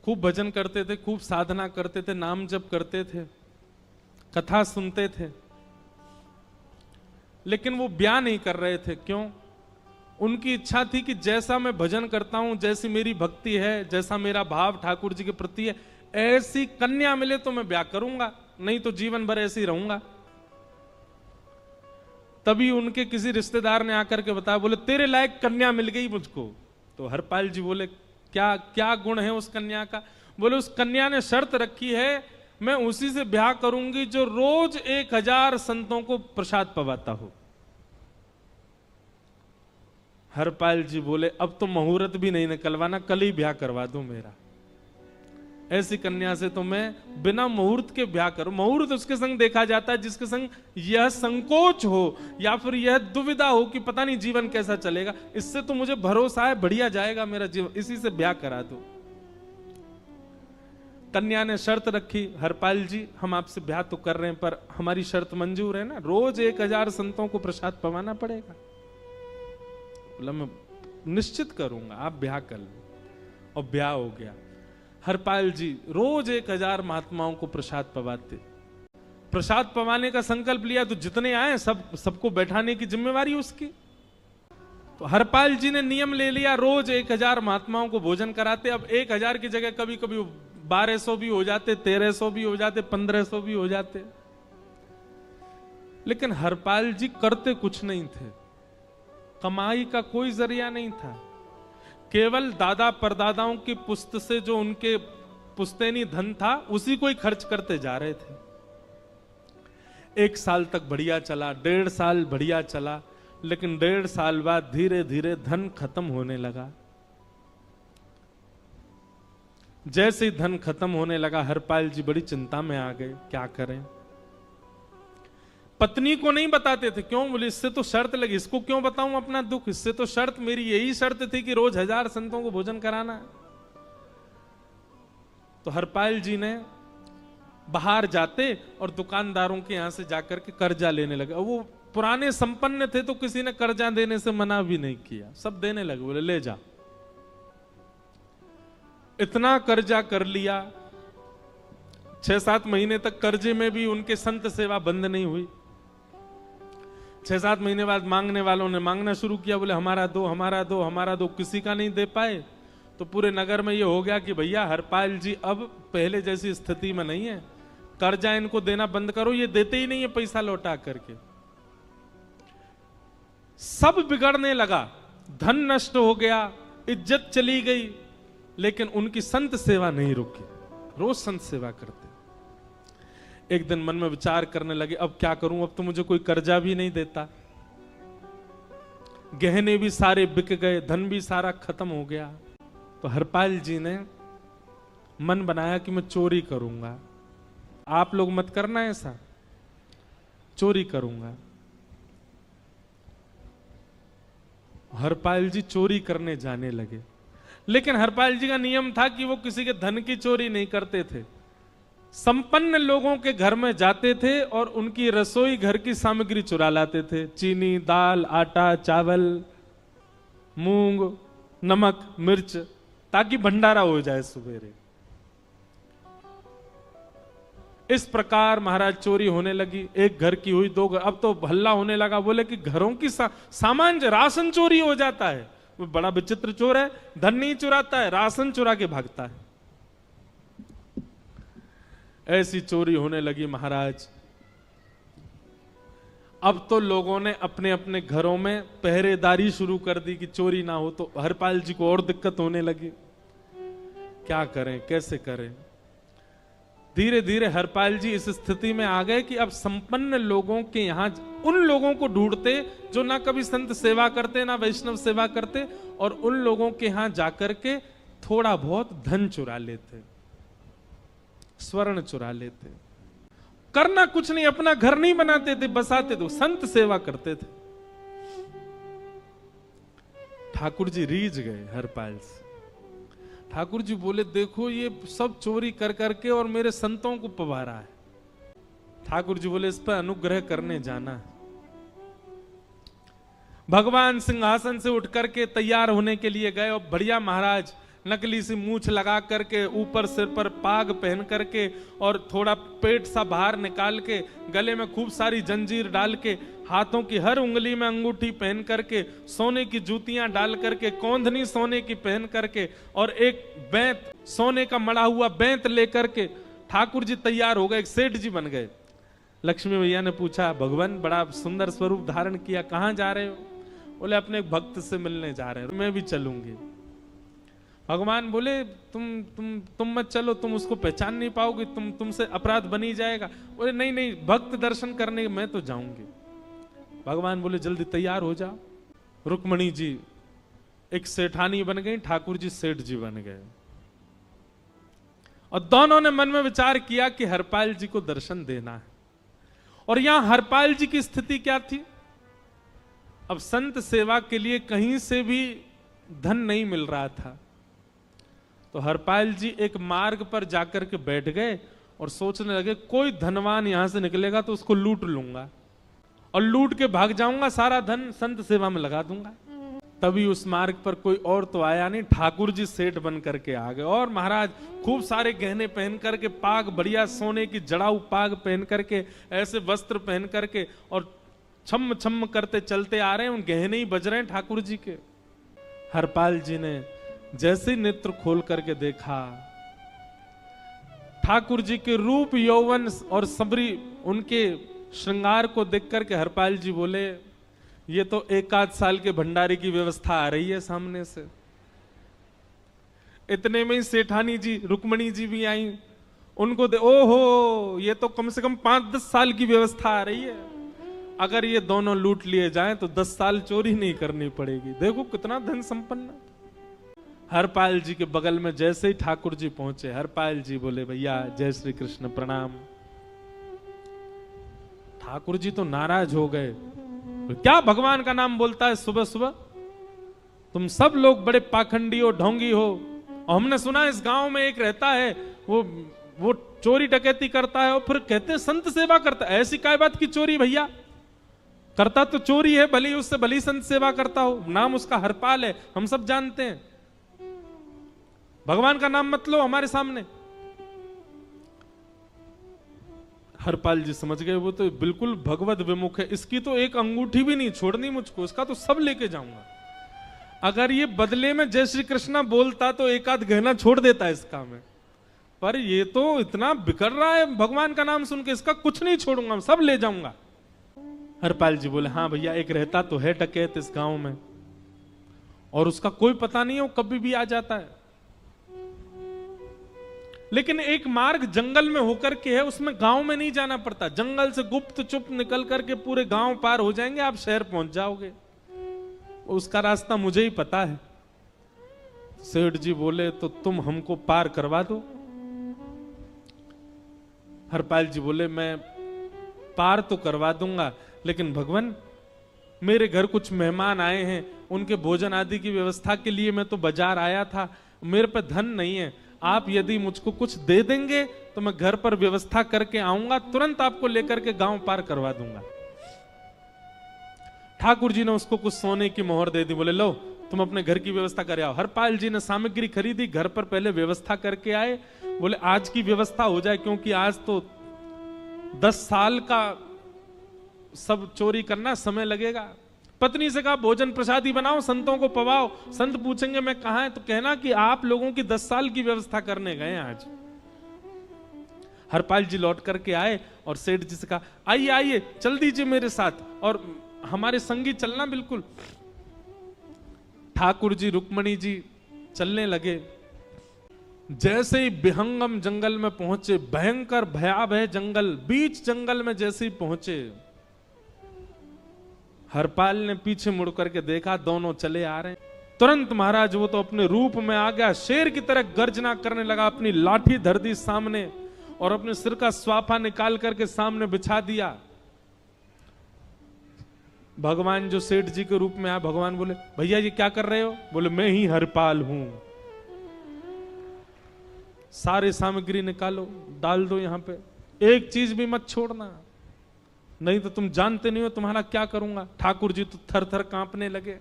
खूब भजन करते थे, खूब साधना करते थे, नाम जप करते थे, कथा सुनते थे, लेकिन वो ब्याह नहीं कर रहे थे। क्यों? उनकी इच्छा थी कि जैसा मैं भजन करता हूं, जैसी मेरी भक्ति है, जैसा मेरा भाव ठाकुर जी के प्रति है, ऐसी कन्या मिले तो मैं ब्याह करूंगा, नहीं तो जीवन भर ऐसे ही रहूंगा। तभी उनके किसी रिश्तेदार ने आकर के बताया, बोले तेरे लायक कन्या मिल गई मुझको। तो हरपाल जी बोले क्या क्या गुण है उस कन्या का? बोले उस कन्या ने शर्त रखी है, मैं उसी से ब्याह करूंगी जो रोज 1000 संतों को प्रसाद पवाता हो। हरपाल जी बोले अब तो मुहूर्त भी नहीं निकलवाना, कल ही ब्याह करवा दो मेरा। ऐसी कन्या से तो मैं बिना मुहूर्त के ब्याह करूं। मुहूर्त उसके संग देखा जाता है जिसके संग यह संकोच हो या फिर यह दुविधा हो कि पता नहीं जीवन कैसा चलेगा, इससे तो मुझे भरोसा है बढ़िया जाएगा मेरा जीवन, इसी से ब्याह करा दो। कन्या ने शर्त रखी, हरपाल जी हम आपसे ब्याह तो कर रहे हैं पर हमारी शर्त मंजूर है ना, रोज 1000 संतों को प्रसाद पवाना पड़ेगा। बोला मैं निश्चित करूंगा, आप ब्याह कर लो। और ब्याह हो गया। हरपाल जी रोज 1000 महात्माओं को प्रसाद पवाते। प्रसाद पवाने का संकल्प लिया तो जितने आए सबको बैठाने की जिम्मेवारी उसकी। तो हरपाल जी ने नियम ले लिया, रोज 1000 महात्माओं को भोजन कराते। अब 1000 की जगह कभी कभी 1200 भी हो जाते, 1300 भी हो जाते, 1500 भी हो जाते। लेकिन हरपाल जी करते कुछ नहीं थे, कमाई का कोई जरिया नहीं था, केवल दादा परदादाओं की पुश्त से जो उनके पुश्तैनी धन था उसी को ही खर्च करते जा रहे थे। 1 साल तक बढ़िया चला, 1.5 साल बढ़िया चला, लेकिन 1.5 साल बाद धीरे धीरे धन खत्म होने लगा। जैसे ही धन खत्म होने लगा हरपाल जी बड़ी चिंता में आ गए, क्या करें। पत्नी को नहीं बताते थे, क्यों? बोले इससे तो शर्त लगी, इसको क्यों बताऊं अपना दुख, इससे तो शर्त मेरी यही शर्त थी कि रोज 1000 संतों को भोजन कराना। तो हरपाल जी ने बाहर जाते और दुकानदारों के यहां से जाकर के कर्जा लेने लगे। वो पुराने संपन्न थे तो किसी ने कर्जा देने से मना भी नहीं किया, सब देने लगे, बोले ले जा। इतना कर्जा कर लिया, 6-7 महीने तक कर्जे में भी उनके संत सेवा बंद नहीं हुई। 6-7 महीने बाद मांगने वालों ने मांगना शुरू किया, बोले हमारा दो, हमारा दो, हमारा दो। किसी का नहीं दे पाए तो पूरे नगर में ये हो गया कि भैया हरपाल जी अब पहले जैसी स्थिति में नहीं है, कर्जा इनको देना बंद करो, ये देते ही नहीं है पैसा लौटा करके। सब बिगड़ने लगा, धन नष्ट हो गया, इज्जत चली गई, लेकिन उनकी संत सेवा नहीं रुकी, रोज संत सेवा करते। एक दिन मन में विचार करने लगे अब क्या करूं, अब तो मुझे कोई कर्जा भी नहीं देता, गहने भी सारे बिक गए, धन भी सारा खत्म हो गया। तो हरपाल जी ने मन बनाया कि मैं चोरी करूंगा। आप लोग मत करना ऐसा, चोरी करूंगा। हरपाल जी चोरी करने जाने लगे, लेकिन हरपाल जी का नियम था कि वो किसी के धन की चोरी नहीं करते थे। संपन्न लोगों के घर में जाते थे और उनकी रसोई घर की सामग्री चुरा लाते थे, चीनी, दाल, आटा, चावल, मूंग, नमक, मिर्च, ताकि भंडारा हो जाए सवेरे। इस प्रकार महाराज चोरी होने लगी। एक घर की हुई, 2 घर, अब तो हल्ला होने लगा। बोले कि घरों की सामान राशन चोरी हो जाता है। वो बड़ा विचित्र चोर है, धन नहीं चुराता है, राशन चुरा के भागता है। ऐसी चोरी होने लगी महाराज। अब तो लोगों ने अपने अपने घरों में पहरेदारी शुरू कर दी कि चोरी ना हो। तो हरपाल जी को और दिक्कत होने लगी, क्या करें, कैसे करें। धीरे धीरे हरपाल जी इस स्थिति में आ गए कि अब संपन्न लोगों के यहां उन लोगों को ढूंढते जो ना कभी संत सेवा करते ना वैष्णव सेवा करते, और उन लोगों के यहां जाकर के थोड़ा बहुत धन चुरा लेते, स्वर्ण चुरा लेते। करना कुछ नहीं, अपना घर नहीं बनाते थे, बसाते थे, संत सेवा करते थे। ठाकुर जी रीझ गए हरपाल से। ठाकुर जी बोले देखो ये सब चोरी कर करके और मेरे संतों को पवा रहा है। ठाकुर जी बोले इस पर अनुग्रह करने जाना है। भगवान सिंहासन से उठ करके तैयार होने के लिए गए और बढ़िया महाराज नकली सी मूछ लगा करके, ऊपर सिर पर पाग पहन करके और थोड़ा पेट सा बाहर निकाल के, गले में खूब सारी जंजीर डाल के, हाथों की हर उंगली में अंगूठी पहन करके, सोने की जूतियां डाल करके, कौंधनी सोने की पहन करके और एक बेंत, सोने का मड़ा हुआ बेंत लेकर के ठाकुर जी तैयार हो गए, एक सेठ जी बन गए। लक्ष्मी मैया ने पूछा, भगवान बड़ा सुंदर स्वरूप धारण किया, कहां जा रहे हो? बोले अपने एक भक्त से मिलने जा रहे हैं। मैं भी चलूंगी। भगवान बोले तुम मत चलो, तुम उसको पहचान नहीं पाओगे, तुमसे अपराध बनी जाएगा। बोले नहीं नहीं, भक्त दर्शन करने मैं तो जाऊंगी। भगवान बोले जल्दी तैयार हो जाओ। रुक्मणी जी एक सेठानी बन गई, ठाकुर जी सेठ जी बन गए। और दोनों ने मन में विचार किया कि हरपाल जी को दर्शन देना है। और यहां हरपाल जी की स्थिति क्या थी? अब संत सेवा के लिए कहीं से भी धन नहीं मिल रहा था, तो हरपाल जी एक मार्ग पर जाकर के बैठ गए और सोचने लगे कोई धनवान यहां से निकलेगा तो उसको लूट लूंगा और लूट के भाग जाऊंगा, सारा धन संत सेवा में लगा दूंगा। तभी उस मार्ग पर कोई और तो आया नहीं, ठाकुर जी सेठ बन करके आ गए। और महाराज खूब सारे गहने पहन करके, पाग बढ़िया सोने की जड़ाऊ पाग पहन करके, ऐसे वस्त्र पहन करके और छम छम करते चलते आ रहे हैं। उन गहने ही बज रहे हैं ठाकुर जी के। हरपाल जी ने जैसे ही नेत्र खोल करके देखा, ठाकुर जी के रूप यौवन और सबरी उनके श्रृंगार को देख करके हरपाल जी बोले, ये तो एक आध साल के भंडारे की व्यवस्था आ रही है सामने से। इतने में ही सेठानी जी रुक्मणी जी भी आई, उनको ओहो, ये तो कम से कम 5-10 साल की व्यवस्था आ रही है। अगर ये दोनों लूट लिए जाएं तो 10 साल चोरी नहीं करनी पड़ेगी। देखो कितना धन संपन्न। हरपाल जी के बगल में जैसे ही ठाकुर जी पहुंचे, हरपाल जी बोले, भैया जय श्री कृष्ण, प्रणाम। ठाकुर जी तो नाराज हो गए, क्या भगवान का नाम बोलता है सुबह सुबह? तुम सब लोग बड़े पाखंडी हो, ढोंगी हो। और हमने सुना इस गांव में एक रहता है, वो चोरी डकैती करता है और फिर कहते हैं संत सेवा करता है। ऐसी काय बात की चोरी भैया? करता तो चोरी है, भली उससे भली संत सेवा करता हो। नाम उसका हरपाल है, हम सब जानते हैं। भगवान का नाम मत लो हमारे सामने। हरपाल जी समझ गए, वो तो बिल्कुल भगवत विमुख है, इसकी तो एक अंगूठी भी नहीं छोड़नी मुझको, इसका तो सब लेके जाऊंगा। अगर ये बदले में जय श्री कृष्णा बोलता तो एक आध गहना छोड़ देता इसका मैं, पर ये तो इतना बिगड़ रहा है भगवान का नाम सुन के, इसका कुछ नहीं छोड़ूंगा, सब ले जाऊंगा। हरपाल जी बोले, हाँ भैया एक रहता तो है डकैत इस गांव में, और उसका कोई पता नहीं है, वो कभी भी आ जाता है। लेकिन एक मार्ग जंगल में होकर के है, उसमें गांव में नहीं जाना पड़ता, जंगल से गुप्त चुप निकल करके पूरे गांव पार हो जाएंगे, आप शहर पहुंच जाओगे। उसका रास्ता मुझे ही पता है। सेठ जी बोले, तो तुम हमको पार करवा दो। हरपाल जी बोले, मैं पार तो करवा दूंगा, लेकिन भगवान मेरे घर कुछ मेहमान आए हैं, उनके भोजन आदि की व्यवस्था के लिए मैं तो बाजार आया था, मेरे पे धन नहीं है। आप यदि मुझको कुछ दे देंगे तो मैं घर पर व्यवस्था करके आऊंगा, तुरंत आपको लेकर के गांव पार करवा दूंगा। ठाकुर जी ने उसको कुछ सोने की मोहर दे दी, बोले लो तुम अपने घर की व्यवस्था कर आओ। हरपाल जी ने सामग्री खरीदी, घर पर पहले व्यवस्था करके आए। बोले आज की व्यवस्था हो जाए, क्योंकि आज तो 10 साल का सब चोरी करना समय लगेगा। पत्नी से कहा भोजन प्रसादी बनाओ, संतों को पवाओ, संत पूछेंगे मैं कहां है तो कहना कि आप लोगों की 10 साल की व्यवस्था करने गए आज। हरपाल जी लौट करके आए और सेठ जी से कहा, आइए आइए चल दीजिए मेरे साथ और हमारे संगी चलना बिल्कुल। ठाकुर जी रुक्मणी जी चलने लगे। जैसे ही विहंगम जंगल में पहुंचे, भयंकर भयावह जंगल, बीच जंगल में जैसे ही पहुंचे, हरपाल ने पीछे मुड़ करके देखा, दोनों चले आ रहे हैं। तुरंत महाराज वो तो अपने रूप में आ गया, शेर की तरह गर्जना करने लगा, अपनी लाठी धर दी सामने और अपने सिर का स्वाफा निकाल करके सामने बिछा दिया। भगवान जो सेठ जी के रूप में आया, भगवान बोले, भैया ये क्या कर रहे हो? बोले मैं ही हरपाल हूं। सारे सामग्री निकालो, डाल दो यहां पे, एक चीज भी मत छोड़ना, नहीं तो तुम जानते नहीं हो तुम्हारा क्या करूंगा। ठाकुर जी तो थर थर कांपने लगे।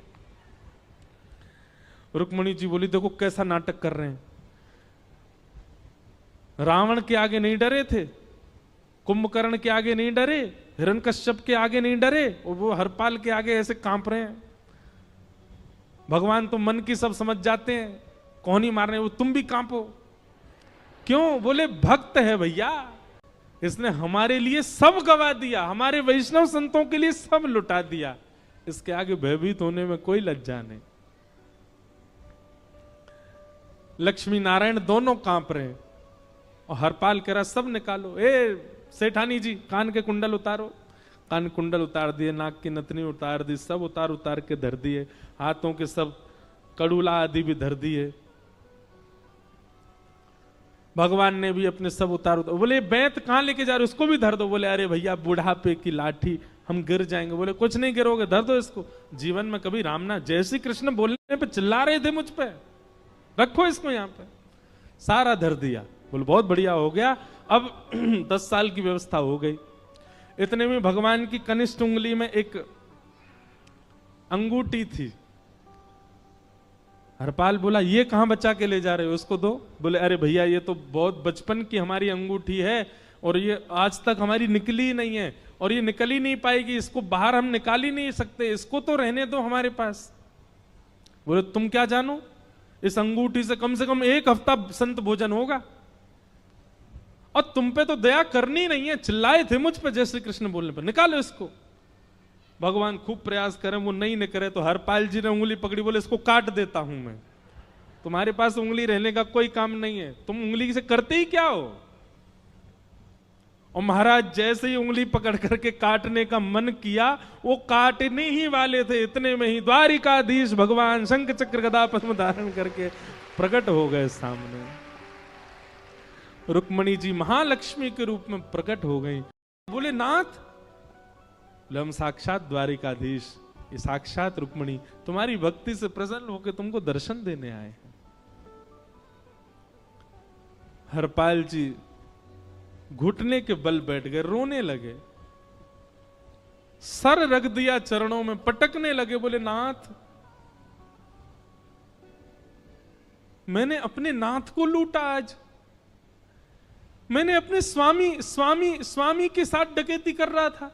रुक्मणी जी बोली देखो कैसा नाटक कर रहे हैं, रावण के आगे नहीं डरे थे, कुंभकर्ण के आगे नहीं डरे, हिरण्यकश्यप के आगे नहीं डरे, और वो हरपाल के आगे ऐसे कांप रहे हैं। भगवान तो मन की सब समझ जाते हैं, कौन ही मारने, वो तुम भी कांपो क्यों? बोले भक्त है भैया, इसने हमारे लिए सब गवा दिया, हमारे वैष्णव संतों के लिए सब लुटा दिया, इसके आगे भयभीत होने में कोई लज्जा नहीं। लक्ष्मी नारायण दोनों कांप रहे हैं और हरपाल कह रहा सब निकालो, ए सेठानी जी कान के कुंडल उतारो। कान कुंडल उतार दिए, नाक की नथनी उतार दी, सब उतार उतार के धर दिए, हाथों के सब कड़ूला आदि भी धर दिए। भगवान ने भी अपने सब उतार उतार, बोले बैंत कहां लेके जा रहे हो, उसको भी धर दो। बोले अरे भैया बुढ़ापे की लाठी, हम गिर जाएंगे। बोले कुछ नहीं गिरोगे, धर दो इसको। जीवन में कभी राम ना, जय श्री कृष्ण बोलने पे चिल्ला रहे थे मुझ पे, रखो इसको यहां पे। सारा धर दिया। बोले बहुत बढ़िया हो गया, अब 10 साल की व्यवस्था हो गई। इतने में भगवान की कनिष्ठ उंगली में एक अंगूठी थी। हरपाल बोला ये कहां बचा के ले जा रहे हो, उसको दो। बोले अरे भैया ये तो बहुत बचपन की हमारी अंगूठी है और ये आज तक हमारी निकली ही नहीं है और ये निकल ही नहीं पाएगी, इसको बाहर हम निकाल ही नहीं सकते, इसको तो रहने दो हमारे पास। बोले तुम क्या जानो, इस अंगूठी से कम 1 हफ्ता संत भोजन होगा और तुम पे तो दया करनी नहीं है। चिल्लाए थे मुझ पे जय श्री कृष्ण बोलने पर, निकालो इसको। भगवान खूब प्रयास करें, वो नहीं निकले तो हरपाल जी ने उंगली पकड़ी, बोले इसको काट देता हूं मैं, तुम्हारे पास उंगली रहने का कोई काम नहीं है, तुम उंगली से करते ही क्या हो। और महाराज जैसे ही उंगली पकड़ करके काटने का मन किया, वो काटने ही वाले थे, इतने में ही द्वारिकाधीश भगवान शंख चक्र गदा पद्म धारण करके प्रकट हो गए सामने। रुक्मणी जी महालक्ष्मी के रूप में प्रकट हो गई। बोले नाथ, हम साक्षात द्वारिकाधीश, ये साक्षात रुक्मणी तुम्हारी भक्ति से प्रसन्न होकर तुमको दर्शन देने आए हैं। हरपाल जी घुटने के बल बैठ गए, रोने लगे, सर रख दिया चरणों में, पटकने लगे। बोले नाथ, मैंने अपने नाथ को लूटा, आज मैंने अपने स्वामी के साथ डकैती कर रहा था,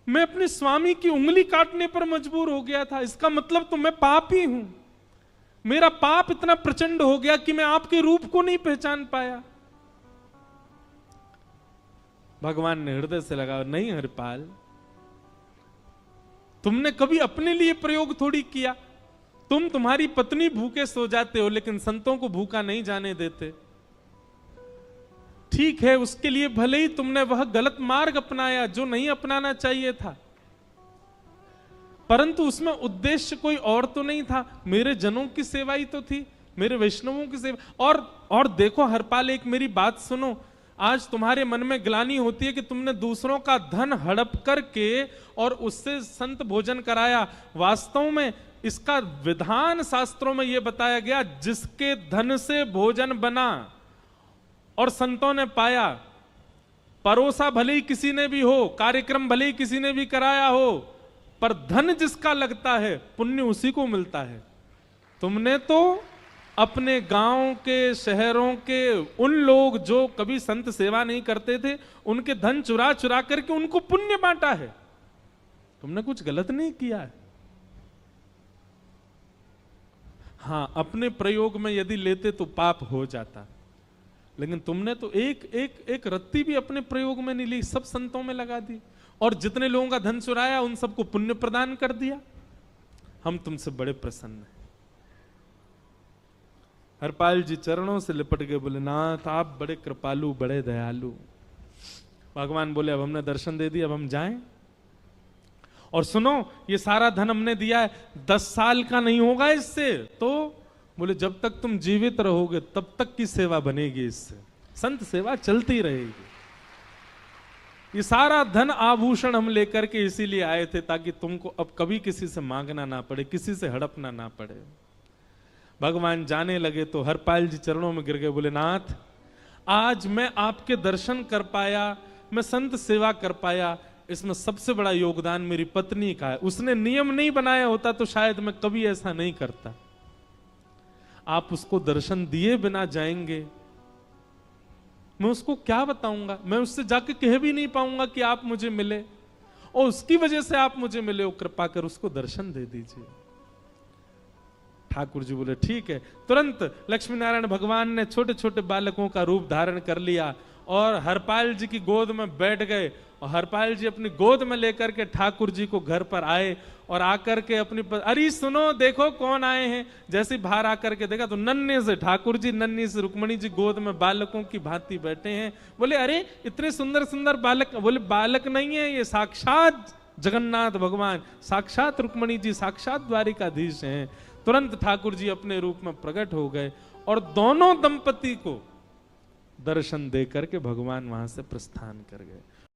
मैं अपने स्वामी की उंगली काटने पर मजबूर हो गया था, इसका मतलब तो मैं पापी हूं। मेरा पाप इतना प्रचंड हो गया कि मैं आपके रूप को नहीं पहचान पाया। भगवान ने हृदय से लगा, नहीं हरपाल, तुमने कभी अपने लिए प्रयोग थोड़ी किया, तुम्हारी पत्नी भूखे सो जाते हो लेकिन संतों को भूखा नहीं जाने देते। ठीक है, उसके लिए भले ही तुमने वह गलत मार्ग अपनाया जो नहीं अपनाना चाहिए था, परंतु उसमें उद्देश्य कोई और तो नहीं था, मेरे जनों की सेवा ही तो थी, मेरे वैष्णवों की सेवा। और देखो हरपाल, एक मेरी बात सुनो, आज तुम्हारे मन में ग्लानि होती है कि तुमने दूसरों का धन हड़प करके और उससे संत भोजन कराया। वास्तव में इसका विधान शास्त्रों में यह बताया गया, जिसके धन से भोजन बना और संतों ने पाया, परोसा भले ही किसी ने भी हो, कार्यक्रम भले ही किसी ने भी कराया हो, पर धन जिसका लगता है पुण्य उसी को मिलता है। तुमने तो अपने गांव के, शहरों के उन लोग जो कभी संत सेवा नहीं करते थे, उनके धन चुरा चुरा करके उनको पुण्य बांटा है। तुमने कुछ गलत नहीं किया है। हां, अपने प्रयोग में यदि लेते तो पाप हो जाता, लेकिन तुमने तो एक रत्ती भी अपने प्रयोग में नहीं ली, सब संतों में लगा दी और जितने लोगों का धन चुराया उन सबको पुण्य प्रदान कर दिया। हम तुमसे बड़े प्रसन्न हैं। हरपाल जी चरणों से लिपट गए, बोले नाथ आप बड़े कृपालु, बड़े दयालु। भगवान बोले अब हमने दर्शन दे दिया, अब हम जाएं। और सुनो, ये सारा धन हमने दिया है, 10 साल का नहीं होगा इससे। तो बोले जब तक तुम जीवित रहोगे तब तक की सेवा बनेगी, इससे संत सेवा चलती रहेगी। ये सारा धन आभूषण हम लेकर के इसीलिए आए थे ताकि तुमको अब कभी किसी से मांगना ना पड़े, किसी से हड़पना ना पड़े। भगवान जाने लगे तो हरपाल जी चरणों में गिर गए, बोले नाथ आज मैं आपके दर्शन कर पाया, मैं संत सेवा कर पाया, इसमें सबसे बड़ा योगदान मेरी पत्नी का है। उसने नियम नहीं बनाया होता तो शायद मैं कभी ऐसा नहीं करता। आप उसको दर्शन दिए बिना जाएंगे, मैं उसको क्या बताऊंगा? मैं उससे जाके कह भी नहीं पाऊंगा कि आप मुझे मिले, और उसकी वजह से आप मुझे मिले, वो कृपा कर उसको दर्शन दे दीजिए। ठाकुर जी बोले ठीक है। तुरंत लक्ष्मी नारायण भगवान ने छोटे छोटे बालकों का रूप धारण कर लिया और हरपाल जी की गोद में बैठ गए, और हरपाल जी अपनी गोद में लेकर के ठाकुर जी को घर पर आए, और आकर के अपनी अरे सुनो देखो कौन आए हैं। जैसे बाहर आकर के देखा तो नन्हे से ठाकुर जी, नन्ही से रुक्मणी जी गोद में बालकों की भांति बैठे हैं। बोले अरे इतने सुंदर सुंदर बालक। बोले बालक नहीं है, ये साक्षात जगन्नाथ भगवान, साक्षात रुक्मणी जी, साक्षात द्वारिकाधीश हैं। तुरंत ठाकुर जी अपने रूप में प्रकट हो गए और दोनों दंपति को दर्शन दे करके भगवान वहां से प्रस्थान कर गए।